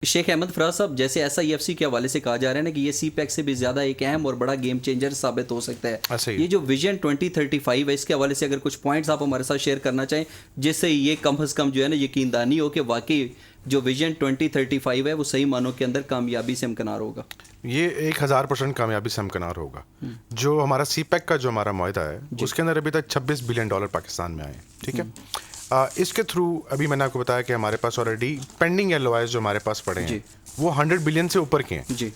شیخ احمد فراز صاحب، جیسے S I F C کے حوالے سے کہا جا رہا ہے نا کہ یہ سی پیک سے بھی زیادہ ایک اہم اور بڑا گیم چینجر ثابت ہو سکتا ہے. یہ جو ویژن 2035 ہے، اس کے حوالے سے اگر کچھ پوائنٹس آپ ہمارے ساتھ شیئر کرنا چاہیں جس سے یہ کم از کم جو ہے نا یقین دانی ہو کہ واقعی جو ویژن 2035 ہے وہ صحیح معنوں کے اندر کامیابی سے ہمکنار ہوگا. یہ 1000% کامیابی سے ہمکنار ہوگا. جو ہمارا سی پیک کا جو ہمارا معاہدہ ہے اس کے اندر ابھی تک $26 بلین پاکستان میں آئے ہیں. ٹھیک ہے. اس کے تھرو ابھی میں نے آپ کو بتایا کہ ہمارے پاس already pending L O Is جو ہمارے پاس پڑے ہیں وہ 100 بلین سے اوپر کے ہیں. جی.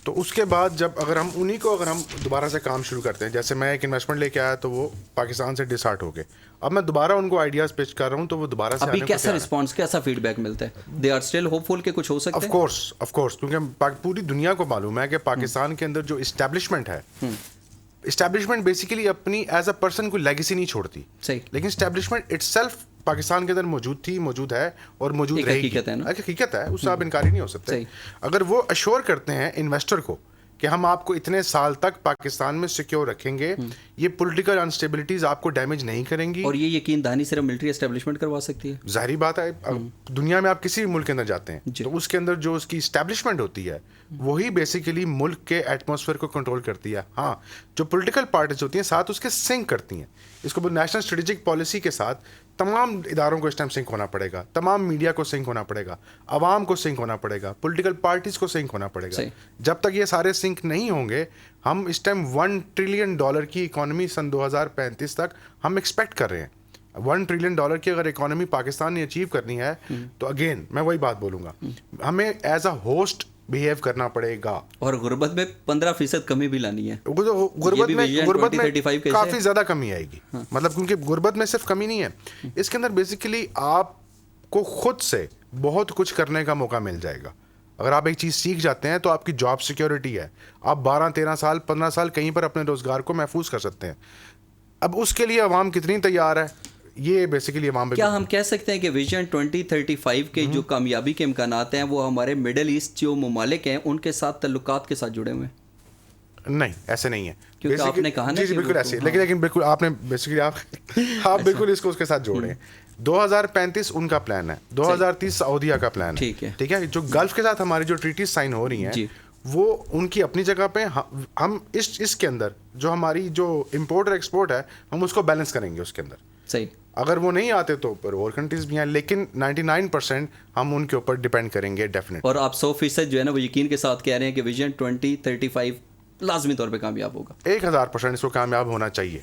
تو اس کے بعد جب اگر ہم انہی کو اگر ہم دوبارہ سے کام شروع کرتے ہیں، جیسے میں ایک انویسٹمنٹ لے کے آیا تو وہ پاکستان سے ڈسارٹ ہو گئے، اب میں دوبارہ ان کو آئیڈیاز پیش کر رہا ہوں تو وہ دوبارہ سے ابھی کیسا رسپانس، کیسا فیڈ بیک ملتا ہے؟ دے آر اسٹل ہوپ فل کہ کچھ ہو سکتا ہے. آف کورس کیونکہ پوری دنیا کو معلوم ہے کہ پاکستان کے اندر جو اسٹیبلشمنٹ ہے، اسٹیبلشمنٹ بیسیکلی اپنی ایز اے پرسن کوئی لیگیسی نہیں چھوڑتی، لیکن اسٹیبلشمنٹ اٹ سیلف پاکستان کے اندر موجود تھی، موجود ہے اور موجود رہے گی. حقیقت ہے، اس سے آپ انکاری نہیں ہو سکتے. اگر وہ ایشور کرتے ہیں انویسٹر کو کہ ہم آپ کو اتنے سال تک پاکستان میں سیکیور رکھیں گے، یہ پولیٹیکل انسٹیبلٹیز آپ کو ڈیمیج نہیں کریں گی، اور یہ یقین دہانی صرف ملٹری اسٹیبلشمنٹ کروا سکتی ہے. ظاہری بات ہے، دنیا میں آپ کسی بھی ملک کے اندر جاتے ہیں تو اس کے اندر جو اس کی اسٹیبلشمنٹ ہوتی ہے وہی بیسیکلی ملک کے ایٹماسفیئر کو کنٹرول کرتی ہے. ہاں، جو پولیٹیکل پارٹیز ہوتی ہیں ساتھ اس کے سنک کرتی ہیں. اس کو نیشنل اسٹریٹجک پالیسی کے ساتھ تمام اداروں کو اس ٹائم سنک ہونا پڑے گا، تمام میڈیا کو سنک ہونا پڑے گا، عوام کو سنک ہونا پڑے گا، پولیٹیکل پارٹیز کو سنک ہونا پڑے گا. جب تک یہ سارے سنک نہیں ہوں گے، ہم اس ٹائم $1 ٹریلین کی اکانومی سن 2035 تک ہم ایکسپیکٹ کر رہے ہیں. $1 ٹریلین کی اگر اکانومی پاکستان نے اچیو کرنی ہے تو اگین میں وہی بات بولوں گا، ہمیں ایز اے ہوسٹ بہیو کرنا پڑے گا، اور غربت میں 15% کمی بھی لانی ہے. غربت میں کافی زیادہ کمی آئے گی. مطلب کیونکہ غربت میں صرف کمی نہیں ہے، اس کے اندر بیسیکلی آپ کو خود سے بہت کچھ کرنے کا موقع مل جائے گا. اگر آپ ایک چیز سیکھ جاتے ہیں تو آپ کی جاب سیکیورٹی ہے، آپ 12-13 سال 15 سال کہیں پر اپنے روزگار کو محفوظ کر سکتے ہیں. اب اس کے لیے عوام کتنی تیار ہے، یہ بیسیکلی عوام پہ. کیا ہم کہہ سکتے ہیں کہ ویژن 2035 کے جو کامیابی کے امکانات ہیں وہ ہمارے مڈل ایسٹ جو ممالک ہیں ان کے ساتھ تعلقات کے ساتھ جڑے ہوئے ہیں؟ نہیں، ایسے نہیں ہے، کیونکہ آپ نے کہا نا جی بالکل ایسے، لیکن بالکل آپ نے بیسیکلی آپ بالکل اس کو اس کے ساتھ جوڑے ہیں. 2035 ان کا پلان ہے، 2030 سعودیہ کا پلان ہے. ٹھیک ہے. جو گلف کے ساتھ ہماری جو ٹریٹیز سائن ہو رہی ہیں وہ ان کی اپنی جگہ پہ، ہم اس کے اندر جو ہماری جو امپورٹ اور ایکسپورٹ ہے ہم اس کو بیلنس کریں گے اس کے اندر. صحیح. اگر وہ نہیں آتے تو اور کنٹریز بھی ہیں، لیکن 99% ہم ان کے اوپر ڈیپینڈ کریں گے ڈیفینیٹ. اور آپ 100% جو ہے نا وہ یقین کے ساتھ کہہ رہے ہیں کہ ویژن 2035 لازمی طور پہ کامیاب ہوگا. 1000% اس کو کامیاب ہونا چاہیے.